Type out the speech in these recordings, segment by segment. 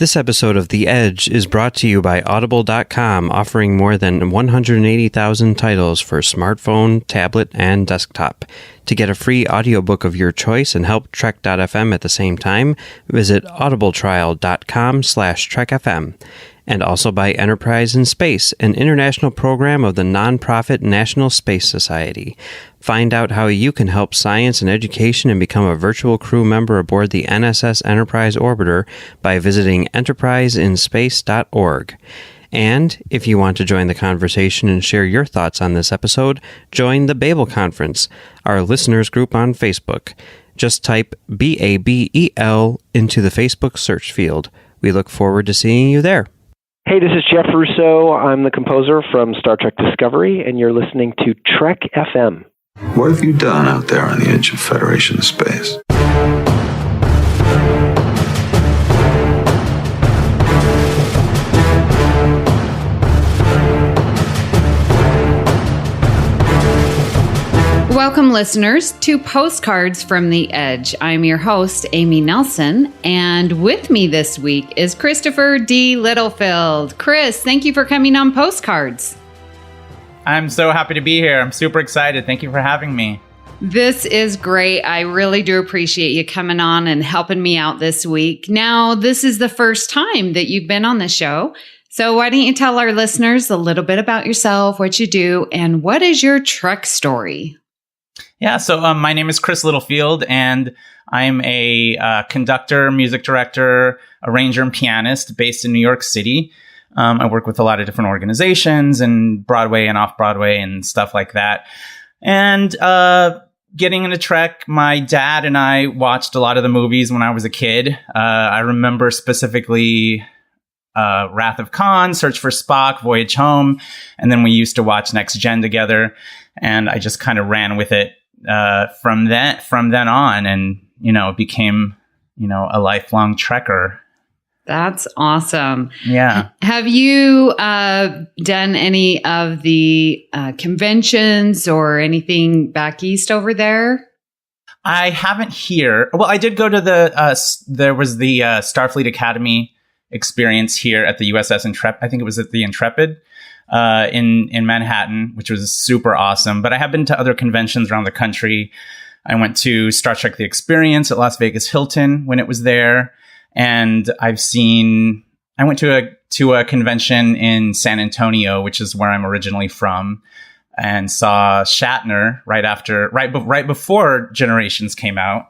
This episode of The Edge is brought to you by Audible.com, offering more than 180,000 titles for smartphone, tablet, and desktop. To get a free audiobook of your choice and help Trek.fm at the same time, visit audibletrial.com/trekfm. And also by Enterprise in Space, an international program of the nonprofit National Space Society. Find out how you can help science and education and become a virtual crew member aboard the NSS Enterprise Orbiter by visiting enterpriseinspace.org. And if you want to join the conversation and share your thoughts on this episode, join the Babel Conference, our listeners group on Facebook. Just type BABEL into the Facebook search field. We look forward to seeing you there. Hey, this is Jeff Russo. I'm the composer from Star Trek Discovery, and you're listening to Trek FM. What have you done out there on the edge of Federation space? Welcome, listeners, to Postcards from the Edge. I'm your host, Amy Nelson, and with me this week is Christopher D. Littlefield. Chris, thank you for coming on Postcards. I'm so happy to be here. I'm super excited. Thank you for having me. This is great. I really do appreciate you coming on and helping me out this week. Now, this is the first time that you've been on the show, so why don't you tell our listeners a little bit about yourself, what you do, and what is your Trek story? Yeah, so my name is Chris Littlefield, and I'm a conductor, music director, arranger, and pianist based in New York City. I work with a lot of different organizations and Broadway and off-Broadway and stuff like that. And getting into Trek, my dad and I watched a lot of the movies when I was a kid. I remember specifically Wrath of Khan, Search for Spock, Voyage Home, and then we used to watch Next Gen together. And I just kind of ran with it from then on, and became a lifelong Trekker. That's awesome. Yeah. Have you done any of the conventions or anything back east over there? I haven't here. Well, I did go to there was the Starfleet Academy experience here at the USS Intrepid. I think it was at the Intrepid in Manhattan, which was super awesome. But I have been to other conventions around the country. I went to Star Trek The Experience at Las Vegas Hilton when it was there. And I went to a convention in San Antonio, which is where I'm originally from, and saw Shatner right before Generations came out,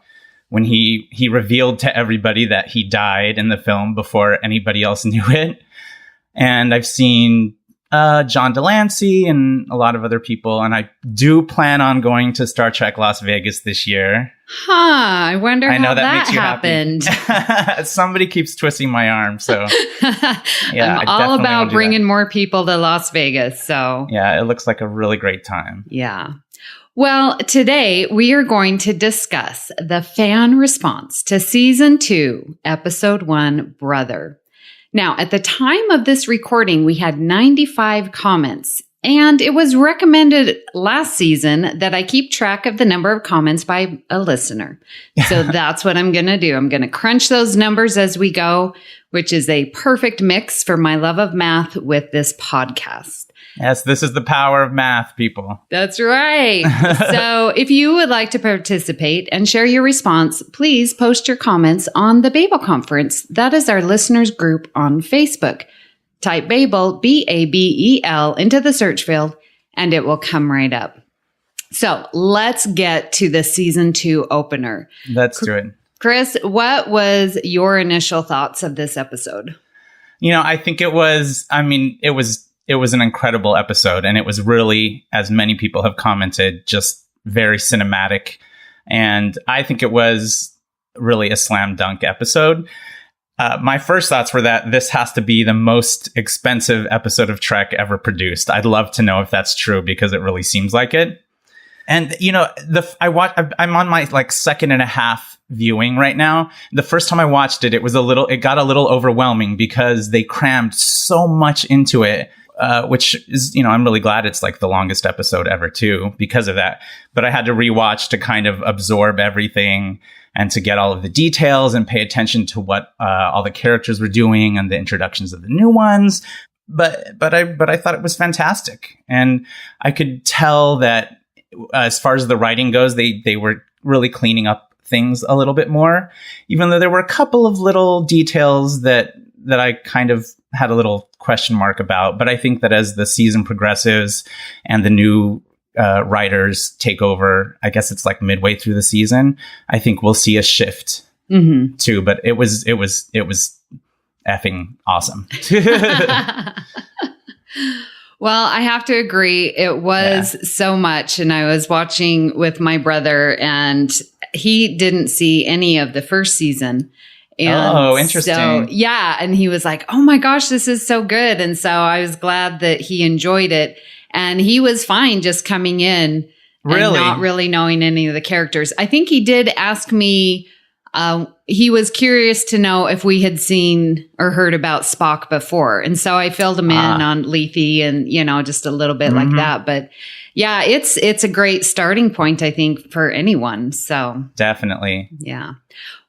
when he revealed to everybody that he died in the film before anybody else knew it. And I've seen John Delancey and a lot of other people, and I do plan on going to Star Trek Las Vegas this year. I wonder how that makes you happened. Happy. Somebody keeps twisting my arm, so yeah, I'm all about bringing more people to Las Vegas. So yeah, it looks like a really great time. Yeah. Well, today we are going to discuss the fan response to Season 2, Episode 1, Brother. Now, at the time of this recording, we had 95 comments, and it was recommended last season that I keep track of the number of comments by a listener. So that's what I'm going to do. I'm going to crunch those numbers as we go, which is a perfect mix for my love of math with this podcast. Yes, this is the power of math, people. That's right. So if you would like to participate and share your response, please post your comments on the Babel Conference. That is our listeners group on Facebook. Type Babel, BABEL, into the search field, and it will come right up. So let's get to the Season 2 opener. Let's do it. Chris, what was your initial thoughts of this episode? I think it was an incredible episode, and it was really, as many people have commented, just very cinematic. And I think it was really a slam dunk episode. My first thoughts were that this has to be the most expensive episode of Trek ever produced. I'd love to know if that's true, because it really seems like it. And, I'm on my second and a half viewing right now. The first time I watched it, it got a little overwhelming because they crammed so much into it. Which is, I'm really glad it's the longest episode ever too, because of that. But I had to rewatch to kind of absorb everything. and to get all of the details and pay attention to what all the characters were doing and the introductions of the new ones. But I thought it was fantastic, and I could tell that as far as the writing goes, they were really cleaning up things a little bit more, even though there were a couple of little details that I kind of had a little question mark about. But I think that as the season progresses and the new writers take over, I guess it's like midway through the season, I think we'll see a shift too. But it was effing awesome. Well, I have to agree. It was so much. And I was watching with my brother, and he didn't see any of the first season. And interesting. So, yeah. And he was like, oh my gosh, this is so good. And so I was glad that he enjoyed it. And he was fine just coming in and not really knowing any of the characters. I think he did ask me, he was curious to know if we had seen or heard about Spock before. And so I filled him in on Lethe and, just a little bit like that. But yeah, it's a great starting point, I think, for anyone. So definitely. Yeah.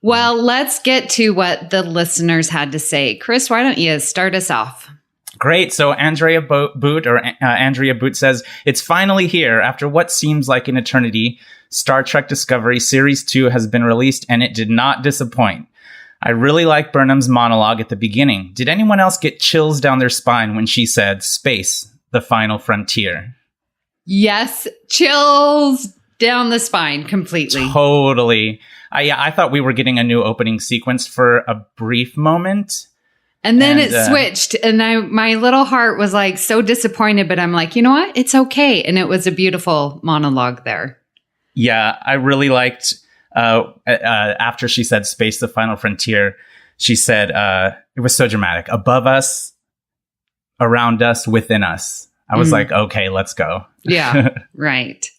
Well, let's get to what the listeners had to say. Chris, why don't you start us off? Great. So Andrea Boot says, it's finally here. After what seems like an eternity, Star Trek Discovery Series 2 has been released, and it did not disappoint. I really like Burnham's monologue at the beginning. Did anyone else get chills down their spine when she said, space, the final frontier? Yes, chills down the spine completely. Totally. I thought we were getting a new opening sequence for a brief moment. And then it switched, and my little heart was like so disappointed, but I'm like, you know what? It's okay. And it was a beautiful monologue there. Yeah, I really liked after she said space, the final frontier, she said, it was so dramatic. Above us, around us, within us. I was like, okay, let's go. Yeah, right.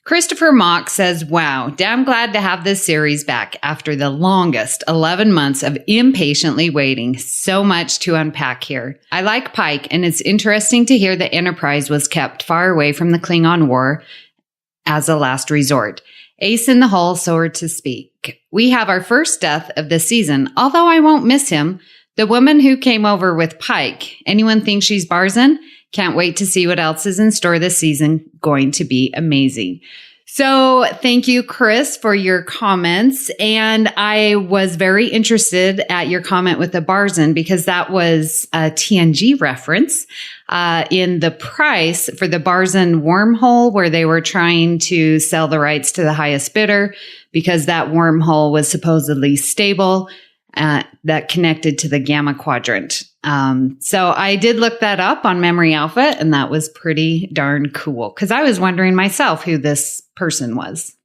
Christopher Mock says, wow, damn glad to have this series back after the longest 11 months of impatiently waiting. So much to unpack here. I like Pike, and it's interesting to hear that Enterprise was kept far away from the Klingon War as a last resort. Ace in the hole, so to speak. We have our first death of the season, although I won't miss him. The woman who came over with Pike. Anyone think she's Barzin? Can't wait to see what else is in store this season. Going to be amazing. So thank you, Chris, for your comments. And I was very interested at your comment with the Barzin, because that was a TNG reference in the price for the Barzin wormhole, where they were trying to sell the rights to the highest bidder because that wormhole was supposedly stable. That connected to the Gamma Quadrant. So I did look that up on Memory Alpha, and that was pretty darn cool, because I was wondering myself who this person was.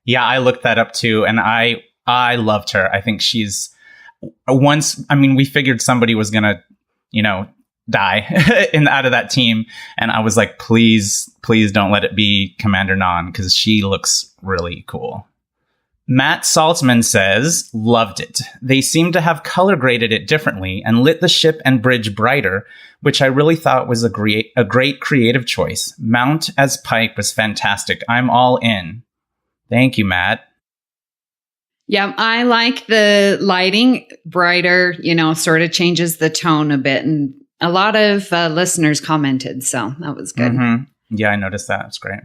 Yeah, I looked that up too, and I loved her. I think she's we figured somebody was gonna, die out of that team, and I was like, please don't let it be Commander Non, because she looks really cool. Matt Saltzman says, loved it. They seem to have color graded it differently and lit the ship and bridge brighter, which I really thought was a great creative choice. Mount as Pike was fantastic. I'm all in. Thank you, Matt. Yeah, I like the lighting brighter, sort of changes the tone a bit. And a lot of listeners commented, so that was good. Mm-hmm. Yeah, I noticed that. It's great.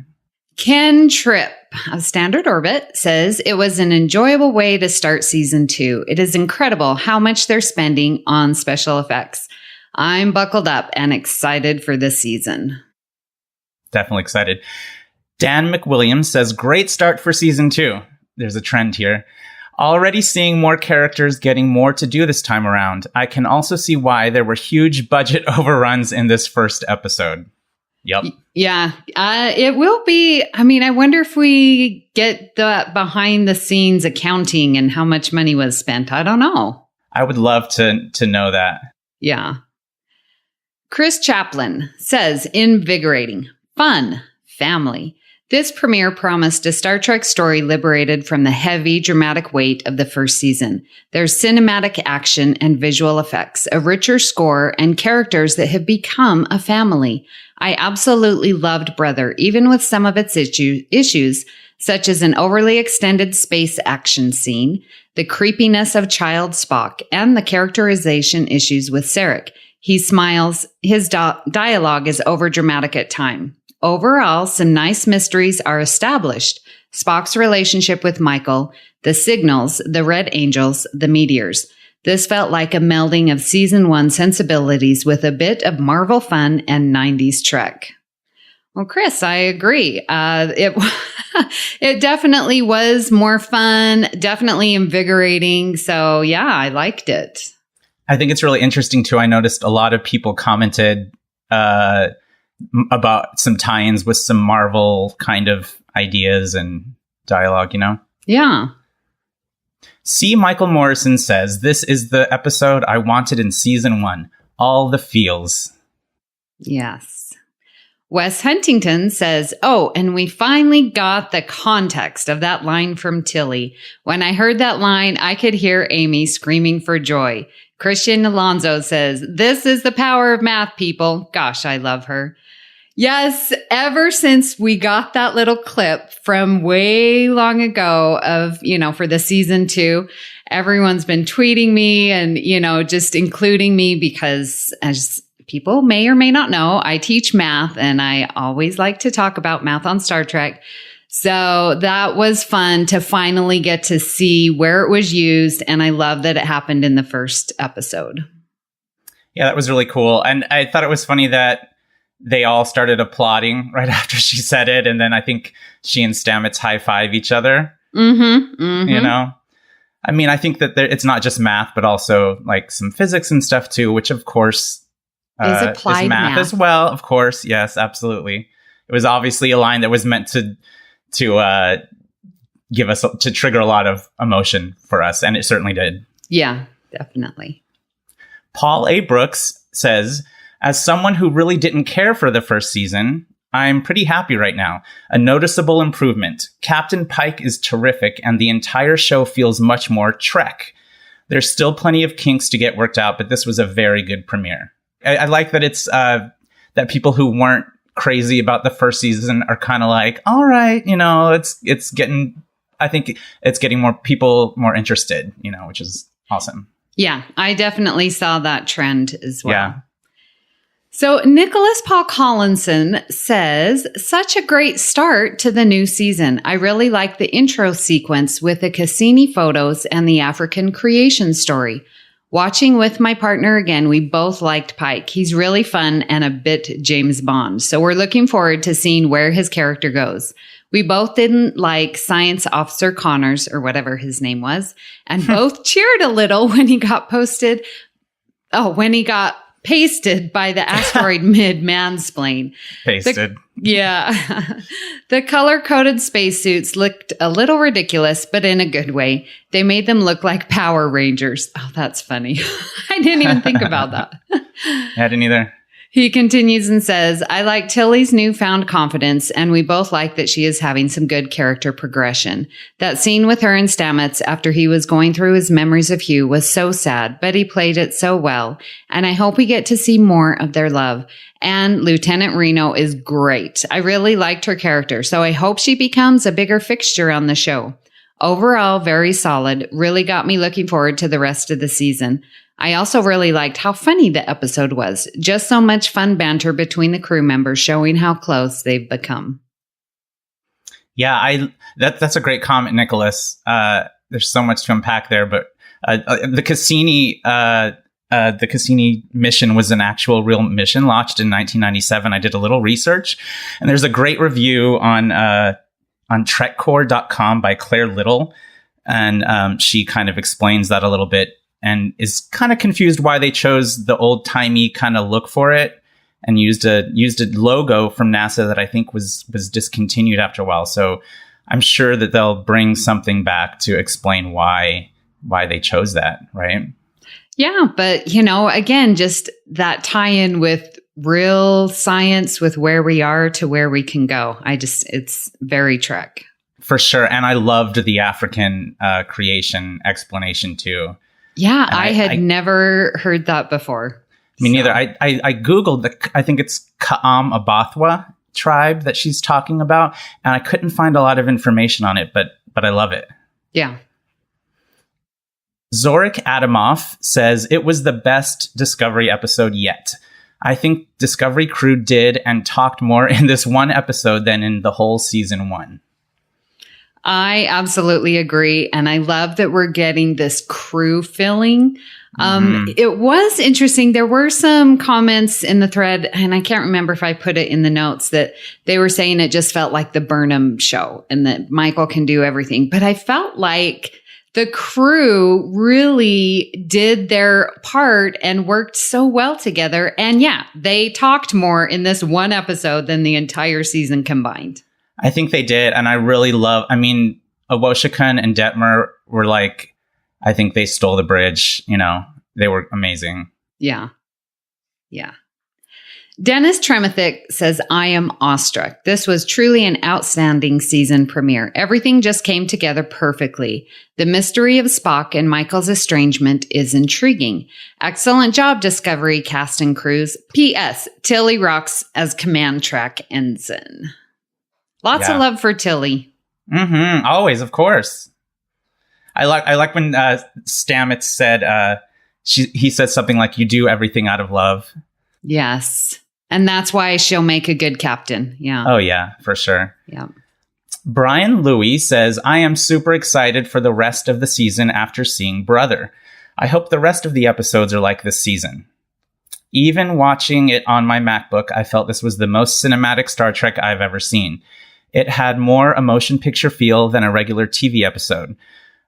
Ken Tripp of Standard Orbit says, it was an enjoyable way to start season 2. It is incredible how much they're spending on special effects. I'm buckled up and excited for this season. Definitely excited. Dan McWilliams says, great start for season 2. There's a trend here. Already seeing more characters getting more to do this time around. I can also see why there were huge budget overruns in this first episode. Yep. Yeah, it will be. I wonder if we get the behind the scenes accounting and how much money was spent. I don't know. I would love to know that. Yeah. Chris Chaplin says, invigorating, fun, family. This premiere promised a Star Trek story liberated from the heavy, dramatic weight of the first season. There's cinematic action and visual effects, a richer score, and characters that have become a family. I absolutely loved Brother, even with some of its issues, such as an overly extended space action scene, the creepiness of child Spock, and the characterization issues with Sarek. He smiles. His dialogue is overdramatic at times. Overall, some nice mysteries are established. Spock's relationship with Michael, the signals, the Red Angels, the meteors. This felt like a melding of season 1 sensibilities with a bit of Marvel fun and 90s Trek. Well, Chris, I agree. It definitely was more fun, definitely invigorating. So yeah, I liked it. I think it's really interesting too. I noticed a lot of people commented about some tie-ins with some Marvel kind of ideas and dialogue, you know? Yeah. C. Michael Morrison says, "This is the episode I wanted in season 1. All the feels." Yes. Wes Huntington says, "Oh, and we finally got the context of that line from Tilly. When I heard that line, I could hear Amy screaming for joy." Christian Alonso says, "This is the power of math, people." Gosh, I love her. Yes, ever since we got that little clip from way long ago of, for the season 2, everyone's been tweeting me and, just including me because, as people may or may not know, I teach math and I always like to talk about math on Star Trek. So that was fun to finally get to see where it was used. And I love that it happened in the first episode. Yeah, that was really cool. And I thought it was funny that they all started applauding right after she said it. And then I think she and Stamets high-five each other. I mean, I think that it's not just math, but also like some physics and stuff too, which of course is applied is math as well. Of course. Yes, absolutely. It was obviously a line that was meant to give us, to trigger a lot of emotion for us. And it certainly did. Yeah, definitely. Paul A. Brooks says, "As someone who really didn't care for the first season, I'm pretty happy right now. A noticeable improvement. Captain Pike is terrific, and the entire show feels much more Trek. There's still plenty of kinks to get worked out, but this was a very good premiere." I like that it's that people who weren't crazy about the first season are kind of like, all right, it's getting, I think it's getting more people more interested, which is awesome. Yeah, I definitely saw that trend as well. Yeah. So Nicholas Paul Collinson says, "Such a great start to the new season. I really like the intro sequence with the Cassini photos and the African creation story. Watching with my partner again, we both liked Pike. He's really fun and a bit James Bond. So we're looking forward to seeing where his character goes. We both didn't like Science Officer Connors, or whatever his name was, and both cheered a little when he got pasted by the asteroid mid-mansplain. Pasted. The color-coded spacesuits looked a little ridiculous, but in a good way. They made them look like Power Rangers. Oh, that's funny. I didn't even think about that. I didn't either. He continues and says, "I like Tilly's newfound confidence, and we both like that she is having some good character progression. That scene with her and Stamets after he was going through his memories of Hugh was so sad, but he played it so well, and I hope we get to see more of their love. And Lieutenant Reno is great. I really liked her character, so I hope she becomes a bigger fixture on the show. Overall, very solid. Really got me looking forward to the rest of the season. I also really liked how funny the episode was. Just so much fun banter between the crew members, showing how close they've become." Yeah, that's a great comment, Nicholas. There's so much to unpack there, but the Cassini mission was an actual real mission launched in 1997. I did a little research, and there's a great review on trekcore.com by Claire Little, and she kind of explains that a little bit and is kind of confused why they chose the old-timey kind of look for it and used a logo from NASA that I think was discontinued after a while. So I'm sure that they'll bring something back to explain why they chose that, right? Yeah, but again, just that tie-in with real science with where we are to where we can go. It's very Trek. For sure. And I loved the African creation explanation too. Yeah, I had never heard that before. Me neither. I Googled I think it's Kaam Abathwa tribe that she's talking about, and I couldn't find a lot of information on it, but I love it. Yeah. Zorik Adamov says, it was the best Discovery episode yet. I think Discovery crew did and talked more in this one episode than in the whole season 1. I absolutely agree. And I love that we're getting this crew feeling. It was interesting. There were some comments in the thread, and I can't remember if I put it in the notes, that they were saying it just felt like the Burnham show and that Michael can do everything. But I felt like the crew really did their part and worked so well together. And yeah, they talked more in this one episode than the entire season combined. I think they did. And I really love, Awoshikun and Detmer were like, I think they stole the bridge. They were amazing. Yeah. Yeah. Dennis Tremathick says, I am awestruck. This was truly an outstanding season premiere. Everything just came together perfectly. The mystery of Spock and Michael's estrangement is intriguing. Excellent job, Discovery cast and crews. P.S. Tilly rocks as command track ensign. Lots of love for Tilly. Mm-hmm. Always, of course. I like when Stamets said, he said something like, you do everything out of love. Yes. And that's why she'll make a good captain. Yeah. Oh, yeah, for sure. Yeah. Brian Louie says, I am super excited for the rest of the season after seeing Brother. I hope the rest of the episodes are like this season. Even watching it on my MacBook, I felt this was the most cinematic Star Trek I've ever seen. It had more a motion picture feel than a regular TV episode.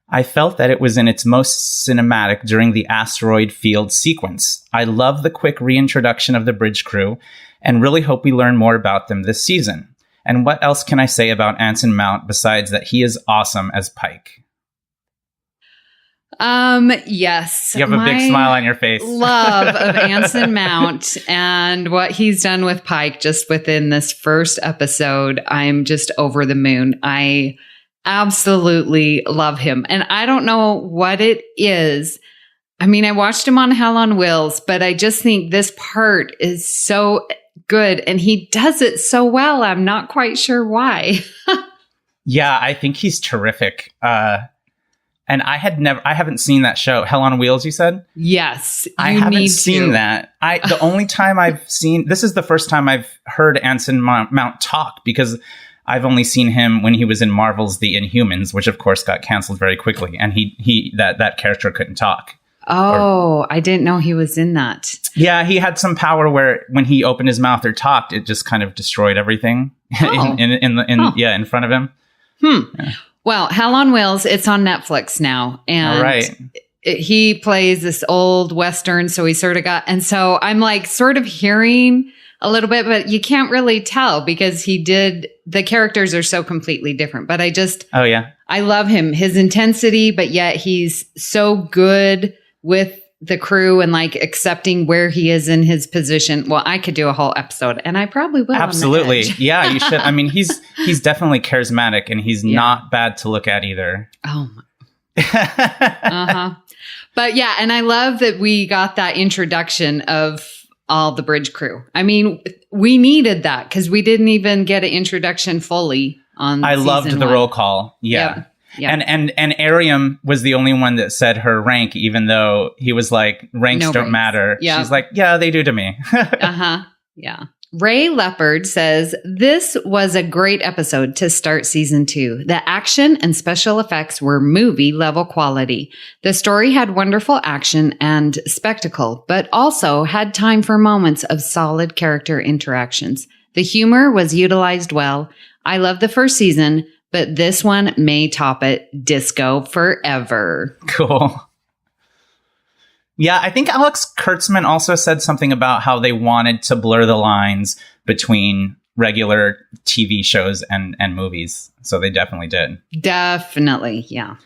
I felt that it was in its most cinematic during the asteroid field sequence. I love the quick reintroduction of the bridge crew and really hope we learn more about them this season. And what else can I say about Anson Mount besides that he is awesome as Pike? Yes. You have a big smile on your face. Love of Anson Mount and what he's done with Pike just within this first episode. I'm just over the moon. I absolutely love him. And I don't know what it is. I watched him on Hell on Wheels, but I just think this part is so good and he does it so well. I'm not quite sure why. Yeah, I think he's terrific. And I haven't seen that show, Hell on Wheels, you said? Yes. I haven't seen that. The only time this is the first time I've heard Anson Mount talk, because I've only seen him when he was in Marvel's The Inhumans, which of course got canceled very quickly. And that character couldn't talk. Oh, I didn't know he was in that. Yeah, he had some power where when he opened his mouth or talked, it just kind of destroyed everything in front of him. Yeah. Well, Hell on Wheels, it's on Netflix now. And all right. He plays this old Western, so he sort of and so I'm like sort of hearing a little bit, but you can't really tell because the characters are so completely different. But I love him, his intensity, but yet he's so good with the crew and like accepting where he is in his position. Well, I could do a whole episode and I probably will. Absolutely. Yeah, you should. He's definitely charismatic and he's not bad to look at either. Oh my. Uh-huh. But yeah, and I love that we got that introduction of all the bridge crew. We needed that because we didn't even get an introduction fully on I loved the roll call. Yeah. Yep. And Ariam was the only one that said her rank, even though he was like, ranks don't matter. Yep. She's like, yeah, they do to me. Uh-huh. Yeah. Ray Leopard says, this was a great episode to start season 2. The action and special effects were movie level quality. The story had wonderful action and spectacle, but also had time for moments of solid character interactions. The humor was utilized well. I love the first season, but this one may top it. Disco forever. Cool. Yeah, I think Alex Kurtzman also said something about how they wanted to blur the lines between regular TV shows and movies. So they definitely did. Definitely, yeah.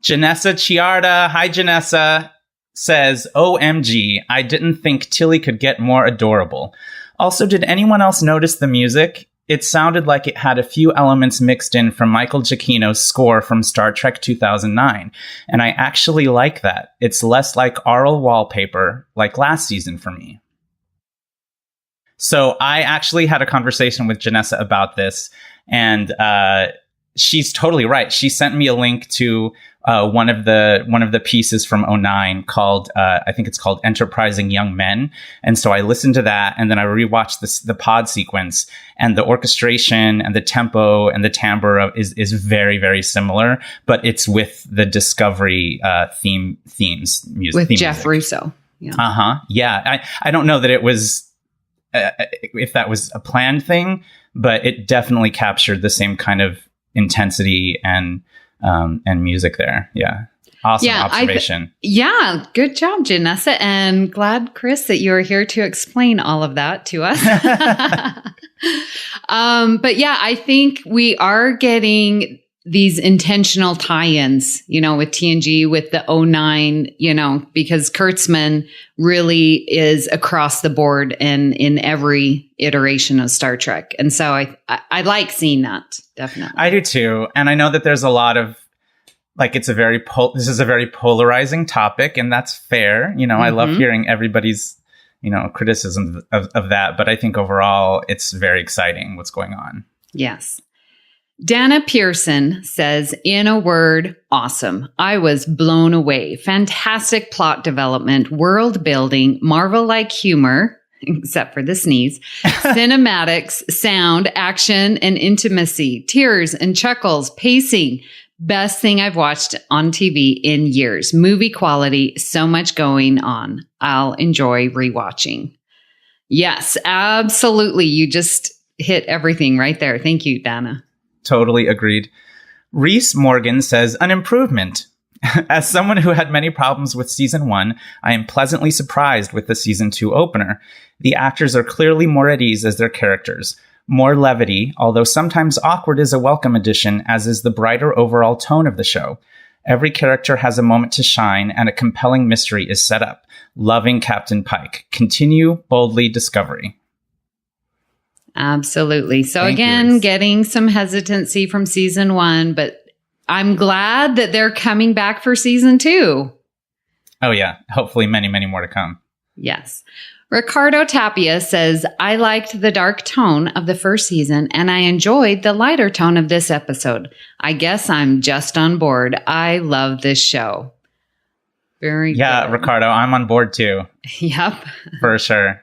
Janessa Chiarda. Hi, Janessa. says, OMG, I didn't think Tilly could get more adorable. Also, did anyone else notice the music? It sounded like it had a few elements mixed in from Michael Giacchino's score from Star Trek 2009. And I actually like that. It's less like aural wallpaper like last season for me. So I actually had a conversation with Janessa about this, and she's totally right. She sent me a link to one of the pieces from '09 called I think it's called Enterprising Young Men. And so I listened to that, and then I rewatched the pod sequence, and the orchestration and the tempo and the timbre is very, very similar, but it's with the Discovery themes music with theme Jeff music. Russo. Yeah. Yeah. I don't know that it was if that was a planned thing, but it definitely captured the same kind of intensity and music there. Yeah. Awesome observation. Good job, Janessa. And glad, Chris, that you're here to explain all of that to us. But yeah, I think we are getting these intentional tie-ins, with TNG, with the 09, because Kurtzman really is across the board and in every iteration of Star Trek. And so I like seeing that, definitely. I do too. And I know that there's a lot of, this is a very polarizing topic, and that's fair. I love hearing everybody's, criticism of that. But I think overall, it's very exciting what's going on. Yes. Dana Pearson says, in a word, awesome. I was blown away. Fantastic plot development, world building, Marvel-like humor, except for the sneeze, cinematics, sound, action, and intimacy, tears and chuckles, pacing. Best thing I've watched on TV in years. Movie quality, so much going on. I'll enjoy rewatching. Yes, absolutely. You just hit everything right there. Thank you, Dana. Totally agreed. Reese Morgan says, an improvement. As someone who had many problems with season 1, I am pleasantly surprised with the season 2 opener. The actors are clearly more at ease as their characters. More levity, although sometimes awkward, is a welcome addition, as is the brighter overall tone of the show. Every character has a moment to shine, and a compelling mystery is set up. Loving Captain Pike. Continue boldly, Discovery. Absolutely. So again, getting some hesitancy from season 1, but I'm glad that they're coming back for season 2. Oh yeah. Hopefully many, many more to come. Yes. Ricardo Tapia says, I liked the dark tone of the first season, and I enjoyed the lighter tone of this episode. I guess I'm just on board. I love this show. Very good. Ricardo, I'm on board too. Yep. For sure.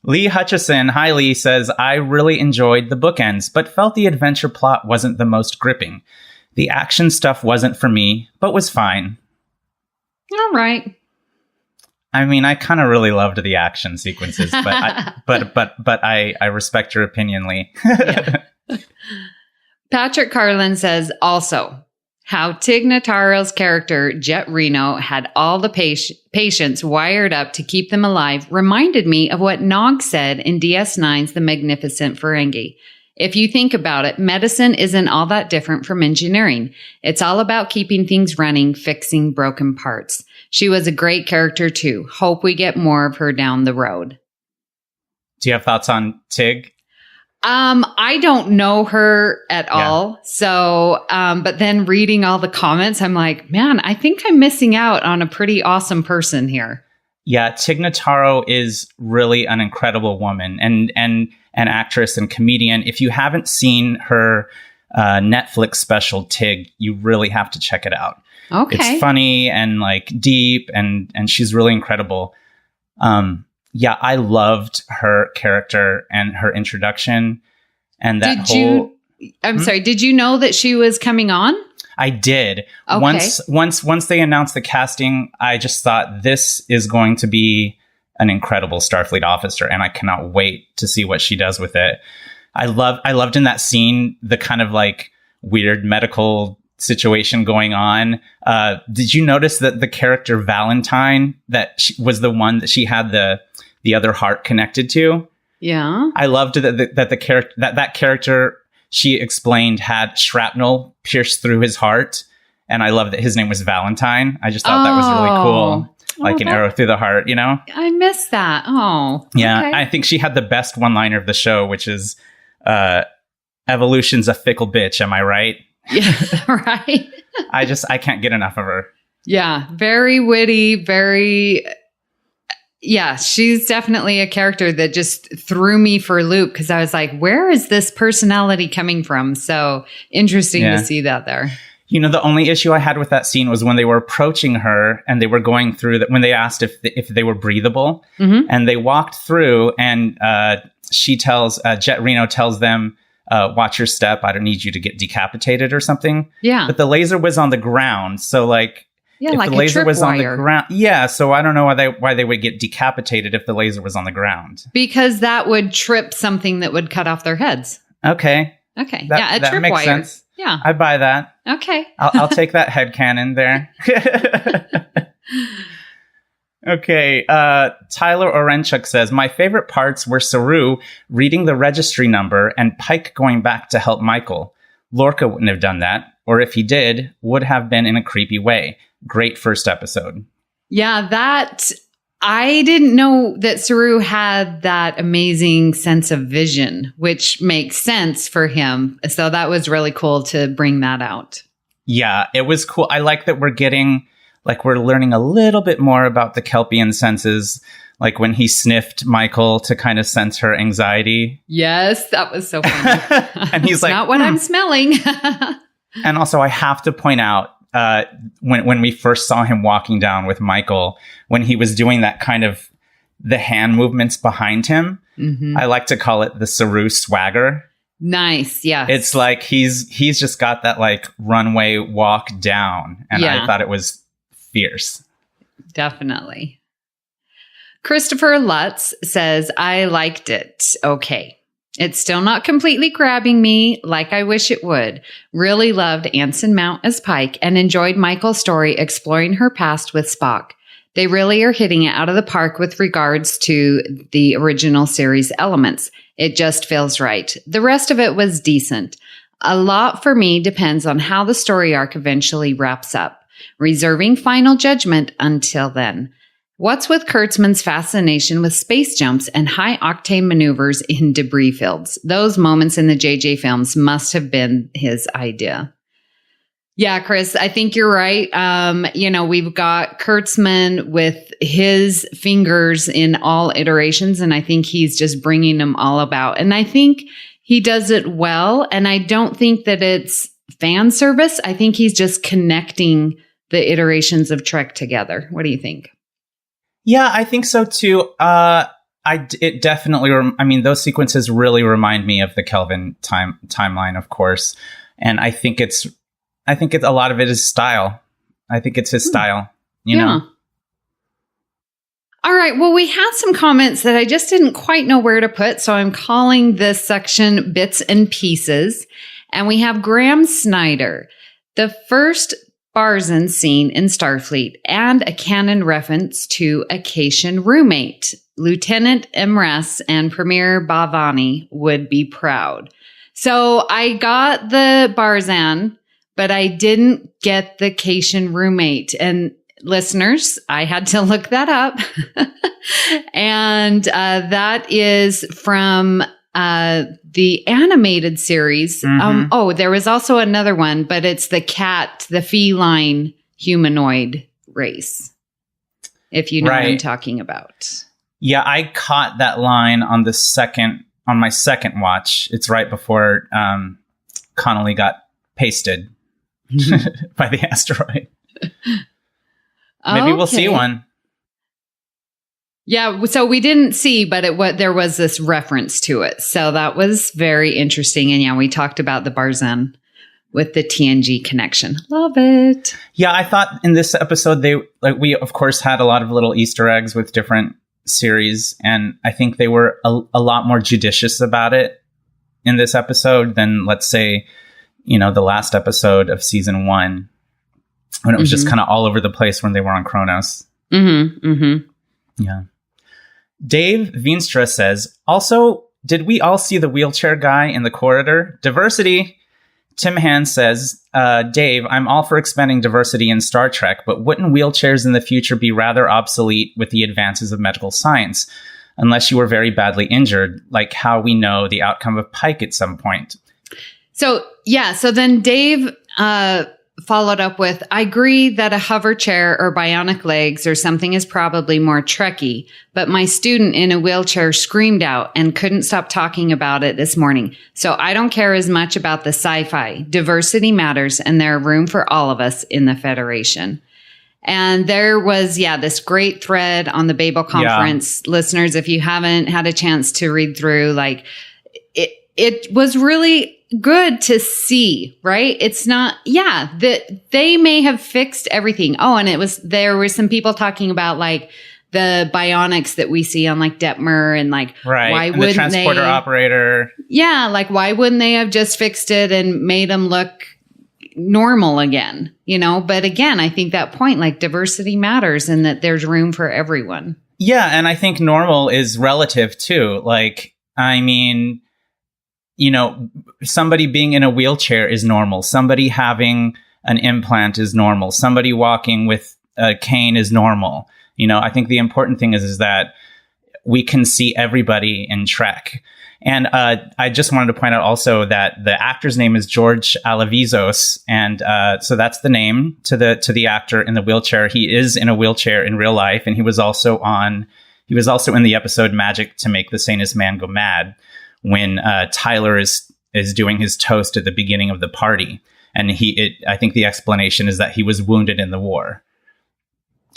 Lee Hutchison, hi Lee, says, I really enjoyed the bookends, but felt the adventure plot wasn't the most gripping. The action stuff wasn't for me, but was fine. All right. I mean, I kind of really loved the action sequences, but I respect your opinion, Lee. Yeah. Patrick Carlin says, also, how Tig Notaro's character, Jet Reno, had all the patients wired up to keep them alive reminded me of what Nog said in DS9's The Magnificent Ferengi. If you think about it, medicine isn't all that different from engineering. It's all about keeping things running, fixing broken parts. She was a great character too. Hope we get more of her down the road. Do you have thoughts on Tig? I don't know her at all. So, but then reading all the comments, I'm like, man, I think I'm missing out on a pretty awesome person here. Yeah, Tig Notaro is really an incredible woman and an actress and comedian. If you haven't seen her Netflix special, Tig, you really have to check it out. Okay. It's funny and deep and she's really incredible. I loved her character and her introduction and that sorry, did you know that she was coming on? I did. Okay. Once they announced the casting, I just thought this is going to be an incredible Starfleet officer, and I cannot wait to see what she does with it. I loved in that scene the kind of weird medical situation going on. Did you notice that the character Valentine, that was the one that she had the other heart connected to? Yeah. I loved that character she explained had shrapnel pierced through his heart, and I love that his name was Valentine. I just thought that was really cool. like an arrow through the heart, you know? I missed that. Oh, yeah. okay. I think she had the best one-liner of the show, which is, evolution's a fickle bitch. Am I right? Yeah, right. I can't get enough of her. Yeah, very witty, she's definitely a character that just threw me for a loop because I was like, where is this personality coming from? So interesting to see that there. You know, the only issue I had with that scene was when they were approaching her and they were going through that, when they asked if they were breathable, and they walked through and she tells, Jet Reno tells them, watch your step. I don't need you to get decapitated or something. Yeah. But the laser was on the ground. So like, if like the laser was on the ground. Yeah. So I don't know why they would get decapitated if the laser was on the ground. Because that would trip something that would cut off their heads. Okay. A trip makes wire. Sense. Yeah. I buy that. Okay. I'll take that headcanon there. Okay. Tyler Orenchuk says, my favorite parts were Saru reading the registry number and Pike going back to help Michael. Lorca wouldn't have done that, or if he did, would have been in a creepy way. Great first episode. Yeah, I didn't know that Saru had that amazing sense of vision, which makes sense for him. So that was really cool to bring that out. Yeah, it was cool. I like that we're learning a little bit more about the Kelpian senses, like when he sniffed Michael to kind of sense her anxiety. Yes, that was so funny. And he's like, not what I'm smelling. And also I have to point out, when we first saw him walking down with Michael, when he was doing that kind of the hand movements behind him, I like to call it the Saru Swagger. Nice. Yeah. It's like he's just got that like runway walk down. And I thought it was fierce. Definitely. Christopher Lutz says, I liked it. Okay. It's still not completely grabbing me like I wish it would. Really loved Anson Mount as Pike and enjoyed Michael's story exploring her past with Spock. They really are hitting it out of the park with regards to the original series elements. It just feels right. The rest of it was decent. A lot for me depends on how the story arc eventually wraps up. Reserving final judgment until then. What's with Kurtzman's fascination with space jumps and high-octane maneuvers in debris fields? Those moments in the JJ films must have been his idea. Yeah, Chris, I think you're right. We've got Kurtzman with his fingers in all iterations, and I think he's just bringing them all about. And I think he does it well, and I don't think that it's fan service. I think he's just connecting the iterations of Trek together. What do you think? Yeah, I think so too. It definitely. Those sequences really remind me of the Kelvin timeline, of course, and I think a lot of it is style. I think it's his style. You know. All right. Well, we had some comments that I just didn't quite know where to put, so I'm calling this section Bits and Pieces, and we have Graham Snyder, the first Barzan scene in Starfleet, and a canon reference to a Cation roommate. Lieutenant Imras and Premier Bhavani would be proud. So I got the Barzan, but I didn't get the Cation roommate. And listeners, I had to look that up. And that is from the animated series. There was also another one, but it's the feline humanoid race. If you know what I'm talking about. Yeah, I caught that line on my second watch. It's right before Connolly got pasted by the asteroid. Maybe we'll see one. Yeah, so we didn't see, but there was this reference to it. So that was very interesting. And yeah, we talked about the Barzan with the TNG connection. Love it. Yeah, I thought in this episode, we of course had a lot of little Easter eggs with different series. And I think they were a lot more judicious about it in this episode than, let's say, the last episode of season 1, when it was just kind of all over the place when they were on Kronos. Yeah. Dave Veenstra says, also, did we all see the wheelchair guy in the corridor? Diversity. Tim Hand says, Dave, I'm all for expanding diversity in Star Trek, but wouldn't wheelchairs in the future be rather obsolete with the advances of medical science? Unless you were very badly injured, like how we know the outcome of Pike at some point. So then Dave followed up with, I agree that a hover chair or bionic legs or something is probably more Trekky, but my student in a wheelchair screamed out and couldn't stop talking about it this morning. So I don't care as much about the sci-fi. Diversity matters, and there's room for all of us in the Federation. And there was, this great thread on the Babel conference. Yeah. Listeners, if you haven't had a chance to read through, like, it was really good to see, right? It's not, that they may have fixed everything. Oh, and there were some people talking about like the bionics that we see on like Detmer and like, right. Why and wouldn't the transporter operator? Yeah. Like, why wouldn't they have just fixed it and made them look normal again? But again, I think that point, like, diversity matters and that there's room for everyone. Yeah. And I think normal is relative too. Like, I mean, somebody being in a wheelchair is normal. Somebody having an implant is normal. Somebody walking with a cane is normal. I think the important thing is that we can see everybody in Trek. And I just wanted to point out also that the actor's name is George Alavizos, and so that's the name to the actor in the wheelchair. He is in a wheelchair in real life, and he was also in the episode Magic to Make the Sanest Man Go Mad, when Tyler is doing his toast at the beginning of the party. And I think the explanation is that he was wounded in the war.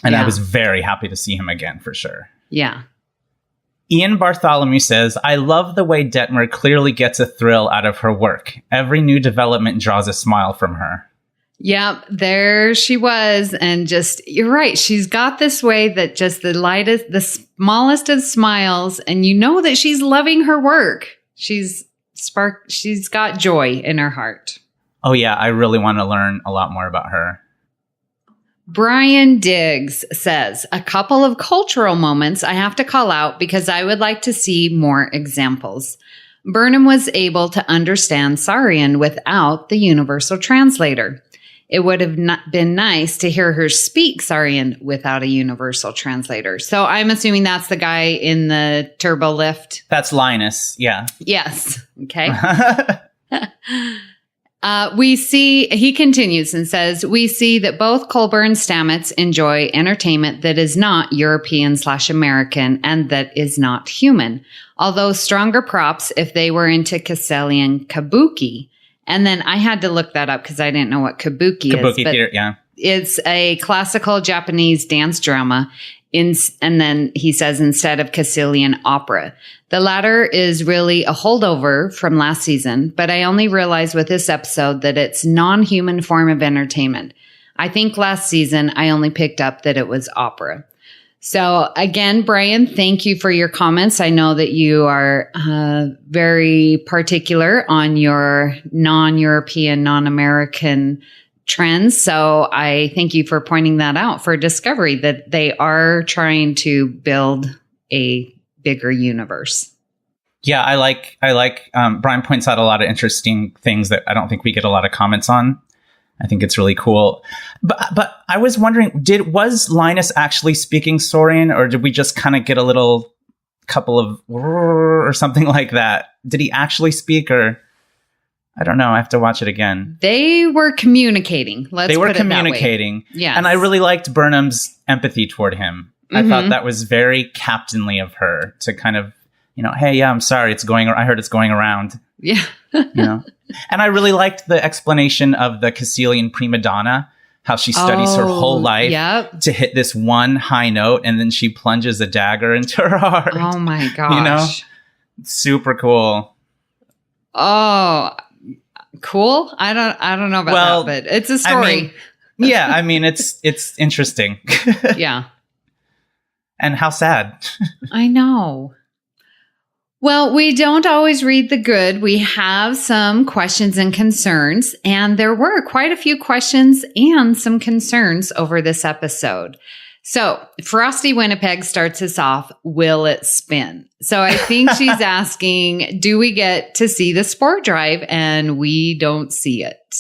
And I was very happy to see him again, for sure. Yeah. Ian Bartholomew says, I love the way Detmer clearly gets a thrill out of her work. Every new development draws a smile from her. Yep, there she was. And just, you're right. She's got this way that just the smallest of smiles, and that she's loving her work. She's got joy in her heart. Oh yeah, I really want to learn a lot more about her. Brian Diggs says, a couple of cultural moments I have to call out because I would like to see more examples. Burnham was able to understand Saurian without the universal translator. It would have been nice to hear her speak Saurian without a universal translator. So I'm assuming that's the guy in the turbo lift. That's Linus, yeah. Yes, okay. He continues and says, we see that both Culber and Stamets enjoy entertainment that is not European/American and that is not human. Although stronger props if they were into Casselian kabuki. And then I had to look that up because I didn't know what kabuki is. Kabuki theater, yeah. It's a classical Japanese dance drama. And then he says, instead of Cassilian opera. The latter is really a holdover from last season, but I only realized with this episode that it's non-human form of entertainment. I think last season I only picked up that it was opera. So again, Brian, thank you for your comments. I know that you are very particular on your non-European, non-American trends. So I thank you for pointing that out for Discovery, that they are trying to build a bigger universe. Yeah, I like Brian points out a lot of interesting things that I don't think we get a lot of comments on. I think it's really cool. But I was wondering, was Linus actually speaking Saurian, or did we just kind of get a little couple of or something like that? Did he actually speak, or I don't know. I have to watch it again. They were communicating. They were communicating. Yeah. And I really liked Burnham's empathy toward him. I thought that was very captainly of her to kind of, hey, yeah, I'm sorry. I heard it's going around. Yeah. And I really liked the explanation of the Cassilian prima donna, how she studies her whole life to hit this one high note, and then she plunges a dagger into her heart. Oh my gosh. Super cool. Oh, cool. I don't know about that, but it's a story. It's interesting. Yeah. And how sad. I know. Well, we don't always read the good. We have some questions and concerns, and there were quite a few questions and some concerns over this episode. So Frosty Winnipeg starts us off, will it spin? So I think she's asking, do we get to see the sport drive? And we don't see it.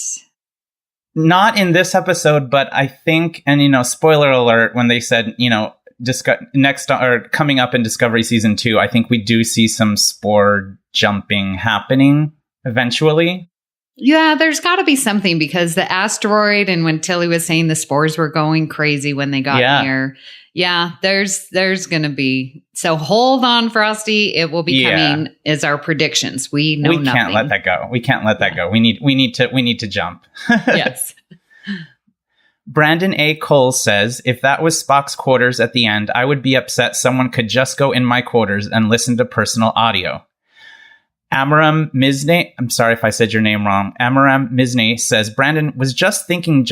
Not in this episode, but I think, and spoiler alert, when they said, next or coming up in Discovery Season 2, I think we do see some spore jumping happening eventually. Yeah, there's got to be something because the asteroid and when Tilly was saying the spores were going crazy when they got near. Yeah, there's going to be. So hold on, Frosty. It will be coming is our predictions. We know nothing. We can't let that go. We can't let that go. We need to jump. Yes. Brandon A. Cole says, if that was Spock's quarters at the end, I would be upset someone could just go in my quarters and listen to personal audio. Amaram Misne, I'm sorry if I said your name wrong. Amaram Misne says Brandon was thinking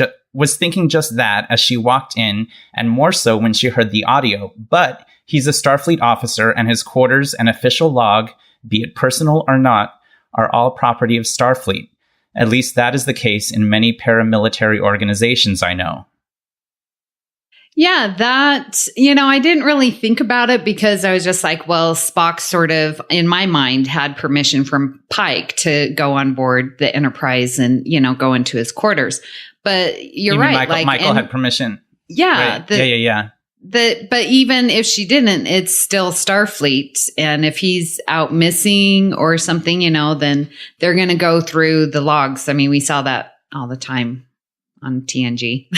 just that as she walked in, and more so when she heard the audio. But he's a Starfleet officer, and his quarters and official log, be it personal or not, are all property of Starfleet. At least that is the case in many paramilitary organizations I know. Yeah, that, I didn't really think about it because I was just like, well, Spock sort of, in my mind, had permission from Pike to go on board the Enterprise and, go into his quarters. But you're right. Michael had permission. Yeah. Right. But even if she didn't, it's still Starfleet. And if he's out missing or something, then they're going to go through the logs. I mean, we saw that all the time on TNG.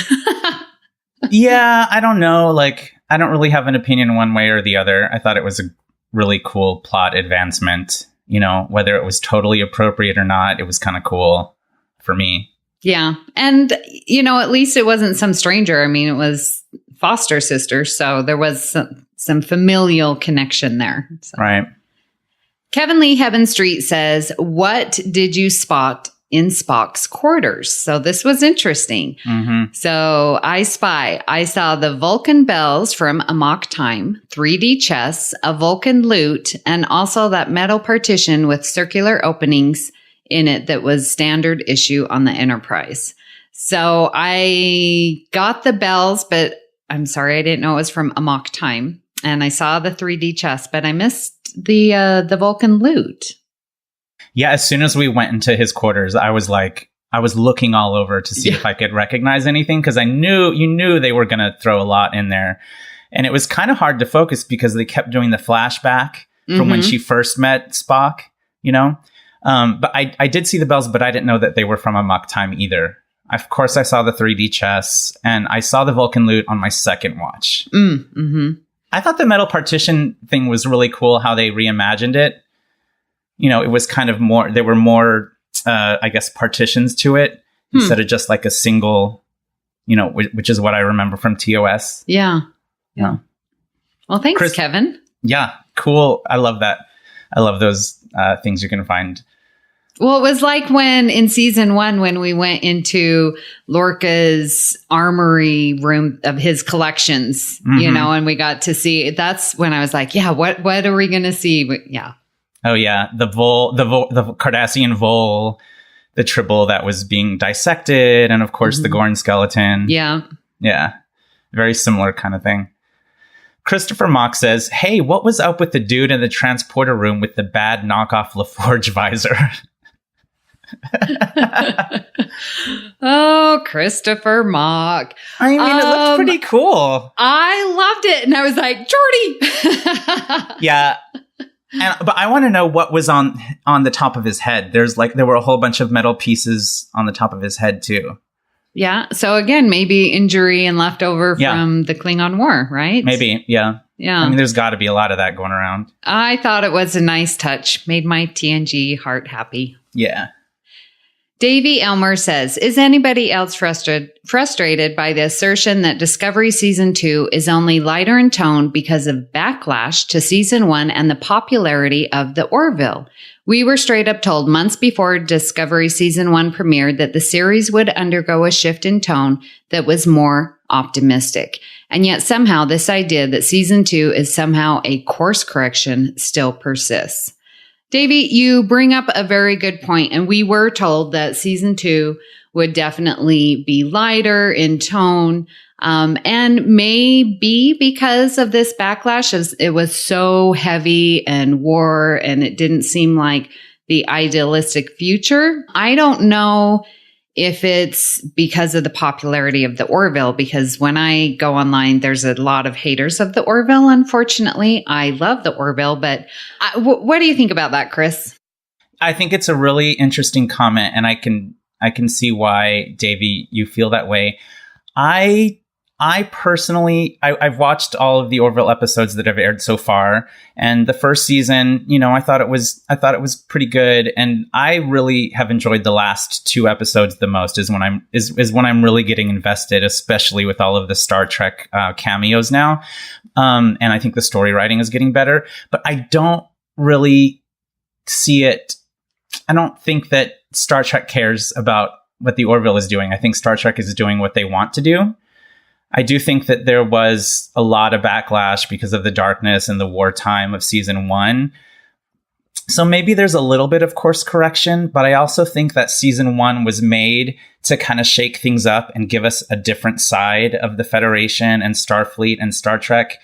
Yeah, I don't know. I don't really have an opinion one way or the other. I thought it was a really cool plot advancement. Whether it was totally appropriate or not, it was kind of cool for me. Yeah. And, at least it wasn't some stranger. I mean, it was foster sister. So there was some familial connection there. So. Right. Kevin Lee Heaven Street says, what did you spot in Spock's quarters? So this was interesting. Mm-hmm. So I saw the Vulcan bells from Amok Time, 3D chess, a Vulcan lute, and also that metal partition with circular openings in it that was standard issue on the Enterprise. So I got the bells, but I'm sorry, I didn't know it was from Amok Time. And I saw the 3D chess, but I missed the Vulcan lute. Yeah, as soon as we went into his quarters, I was looking all over to see if I could recognize anything, because you knew they were going to throw a lot in there. And it was kind of hard to focus because they kept doing the flashback from when she first met Spock, But I did see the bells, but I didn't know that they were from Amok Time either. Of course, I saw the 3D chess, and I saw the Vulcan lute on my second watch. Mm-hmm. I thought the metal partition thing was really cool, how they reimagined it. It was kind of more, there were more, partitions to it instead of just like a single, which is what I remember from TOS. Yeah. Yeah. Well, thanks, Kevin. Yeah. Cool. I love that. I love those things you can find. Well, it was like when in season 1, when we went into Lorca's armory room of his collections, and we got to see, that's when I was like, yeah, what are we going to see? But yeah. Oh yeah, the Cardassian vole, the Tribble that was being dissected, and of course the Gorn skeleton. Yeah. Very similar kind of thing. Christopher Mock says, "Hey, what was up with the dude in the transporter room with the bad knockoff LaForge visor?" Oh, Christopher Mock. I mean, it looked pretty cool. I loved it, and I was like, Jordy. Yeah. But I want to know what was on the top of his head. There were a whole bunch of metal pieces on the top of his head too. Yeah. So again, maybe injury and leftover from the Klingon War, right? Maybe. Yeah. Yeah. I mean, there's got to be a lot of that going around. I thought it was a nice touch. Made my TNG heart happy. Yeah. Davey Elmer says, is anybody else frustrated by the assertion that Discovery Season 2 is only lighter in tone because of backlash to Season 1 and the popularity of the Orville? We were straight up told months before Discovery Season 1 premiered that the series would undergo a shift in tone that was more optimistic. And yet somehow this idea that Season 2 is somehow a course correction still persists. Davey, you bring up a very good point, and we were told that Season 2 would definitely be lighter in tone. And maybe because of this backlash, as it was so heavy and war, and it didn't seem like the idealistic future. I don't know if it's because of the popularity of the Orville, because when I go online, there's a lot of haters of the Orville, unfortunately. I love the Orville, but what do you think about that, Chris? I think it's a really interesting comment, and I can see why, Davey, you feel that way. I personally, I've watched all of the Orville episodes that have aired so far, and the first season, I thought it was pretty good, and I really have enjoyed the last 2 episodes the most. Is when I'm really getting invested, especially with all of the Star Trek cameos now, and I think the story writing is getting better. But I don't really see it. I don't think that Star Trek cares about what the Orville is doing. I think Star Trek is doing what they want to do. I do think that there was a lot of backlash because of the darkness and the wartime of season 1. So maybe there's a little bit of course correction, but I also think that season 1 was made to kind of shake things up and give us a different side of the Federation and Starfleet and Star Trek,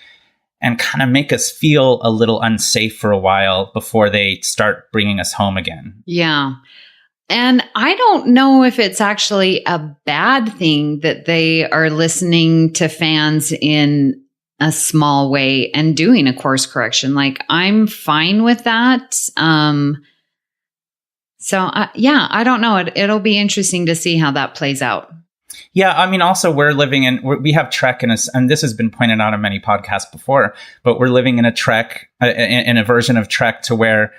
and kind of make us feel a little unsafe for a while before they start bringing us home again. Yeah. And I don't know if it's actually a bad thing that they are listening to fans in a small way and doing a course correction. Like, I'm fine with that. I don't know. It'll be interesting to see how that plays out. Yeah, I mean, also we have Trek and this has been pointed out on many podcasts before, but we're living in a Trek, in a version of Trek to where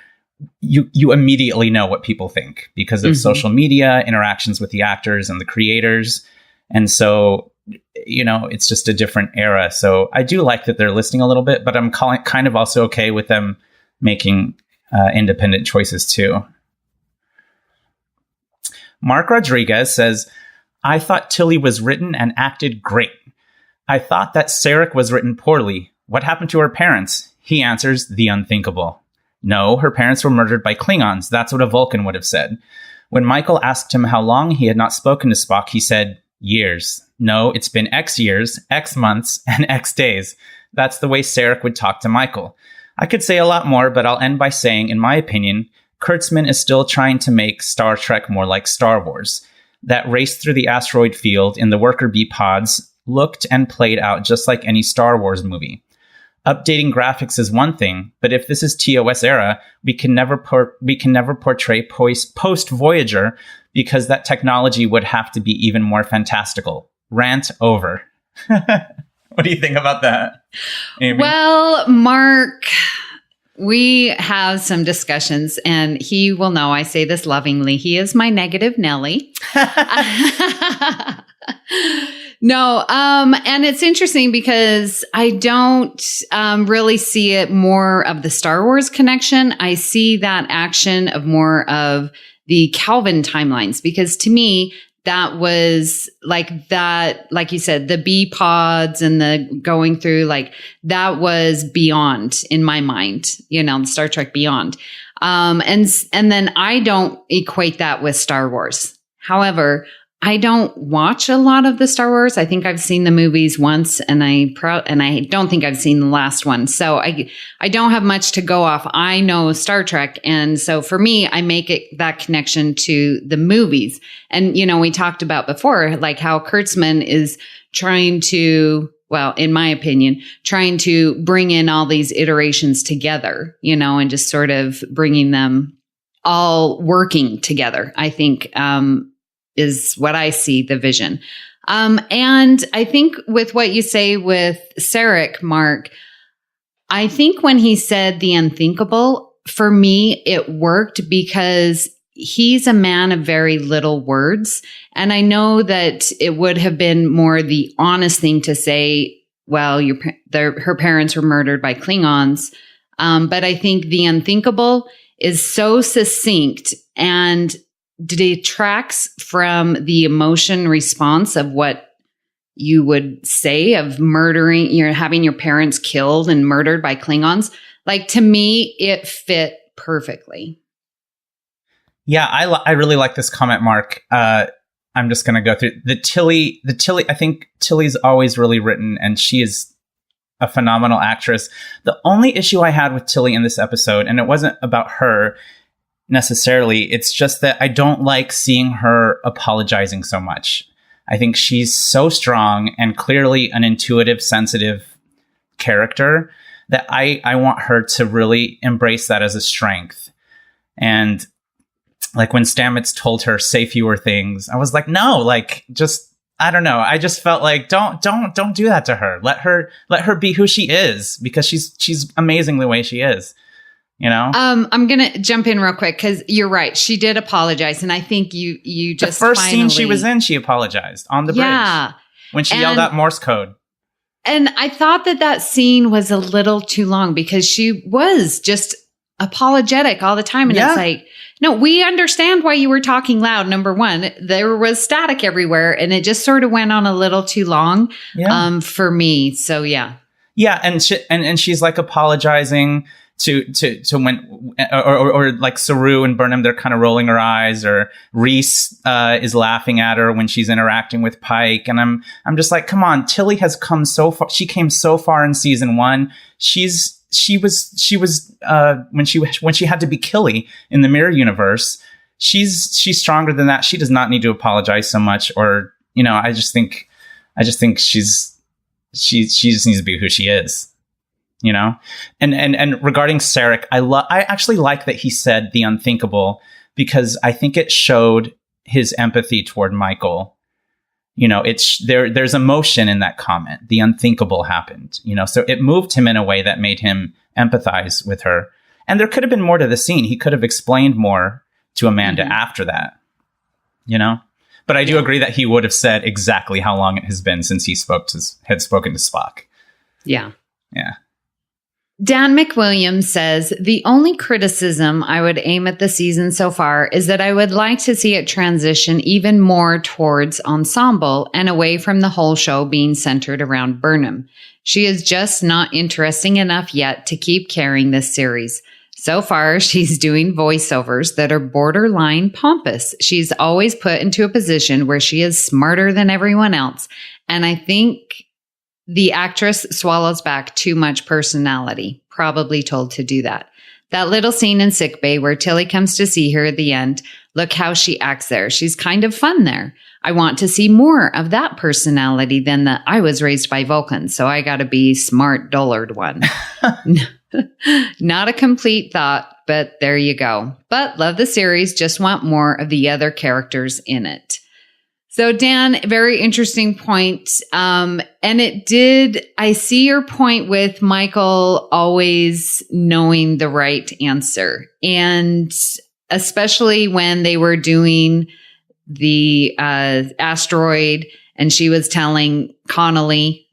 you immediately know what people think because of social media, interactions with the actors and the creators. And so, it's just a different era. So I do like that they're listening a little bit, but I'm kind of also okay with them making independent choices too. Mark Rodriguez says, I thought Tilly was written and acted great. I thought that Sarek was written poorly. What happened to her parents? He answers, the unthinkable. No, her parents were murdered by Klingons. That's what a Vulcan would have said. When Michael asked him how long he had not spoken to Spock, he said, years. No, it's been X years, X months, and X days. That's the way Sarek would talk to Michael. I could say a lot more, but I'll end by saying, in my opinion, Kurtzman is still trying to make Star Trek more like Star Wars. That race through the asteroid field in the Worker Bee pods looked and played out just like any Star Wars movie. Updating graphics is one thing, but if this is TOS era, we can never portray post Voyager because that technology would have to be even more fantastical. Rant over. What do you think about that, Amy? Well, Mark, we have some discussions, and he will know I say this lovingly. He is my negative Nelly. No, and it's interesting because I don't really see it more of the Star Wars connection. I see that action of more of the Calvin timelines, because to me, that was like that, like you said, the bee pods and the going through, like that was beyond in my mind, the Star Trek Beyond. And then I don't equate that with Star Wars. However, I don't watch a lot of the Star Wars. I think I've seen the movies once, and I don't think I've seen the last one. So I don't have much to go off. I know Star Trek, and so for me, I make it that connection to the movies. And we talked about before, like how Kurtzman is trying to, well, in my opinion, trying to bring in all these iterations together, and just sort of bringing them all working together. I think is what I see the vision. And I think with what you say with Sarek, Mark, I think when he said the unthinkable, for me, it worked because he's a man of very little words. And I know that it would have been more the honest thing to say, well, her parents were murdered by Klingons. But I think the unthinkable is so succinct and detracts from the emotion response of what you would say of murdering, having your parents killed and murdered by Klingons. Like, to me, it fit perfectly. Yeah, I really like this comment, Mark. I I'm just going to go through the Tilly. I think Tilly's always really written, and she is a phenomenal actress. The only issue I had with Tilly in this episode, and it wasn't about her necessarily, it's just that I don't like seeing her apologizing so much. I think she's so strong and clearly an intuitive, sensitive character that I want her to really embrace that as a strength. And like when Stamets told her, say fewer things, I was like, no, like, just, I don't know. I just felt like, don't do that to her. Let her be who she is, because she's amazing the way she is, you know? I'm going to jump in real quick, because you're right. She did apologize. And I think you just the first scene she was in, she apologized on the bridge when she yelled out Morse code. And I thought that scene was a little too long, because she was just apologetic all the time. And it's like, no, we understand why you were talking loud. Number one, there was static everywhere, and it just sort of went on a little too long for me. So, yeah. Yeah. And she's like apologizing to when, or like Saru and Burnham, they're kind of rolling her eyes, or Reese is laughing at her when she's interacting with Pike. And I'm just like, come on, Tilly has come so far. She came so far in season 1. She was when she had to be Killy in the mirror universe, she's stronger than that. She does not need to apologize so much, or, you know, I just think she just needs to be who she is, you know? And regarding Sarek, I actually like that he said the unthinkable, because I think it showed his empathy toward Michael. You know, there's emotion in that comment. The unthinkable happened, you know, so it moved him in a way that made him empathize with her. And there could have been more to the scene. He could have explained more to Amanda after that, you know. But I do agree that he would have said exactly how long it has been since he had spoken to Spock. Yeah. Yeah. Dan McWilliams says, the only criticism I would aim at the season so far is that I would like to see it transition even more towards ensemble and away from the whole show being centered around Burnham. She is just not interesting enough yet to keep carrying this series. So far, she's doing voiceovers that are borderline pompous. She's always put into a position where she is smarter than everyone else. And I think the actress swallows back too much personality, probably told to do that. That little scene in sickbay where Tilly comes to see her at the end, look how she acts there. She's kind of fun there. I want to see more of that personality than the I was raised by Vulcans, so I gotta be smart, dullard one. Not a complete thought, but there you go. But love the series, just want more of the other characters in it. So Dan, very interesting point. And I see your point with Michael always knowing the right answer. And especially when they were doing the asteroid and she was telling Connolly.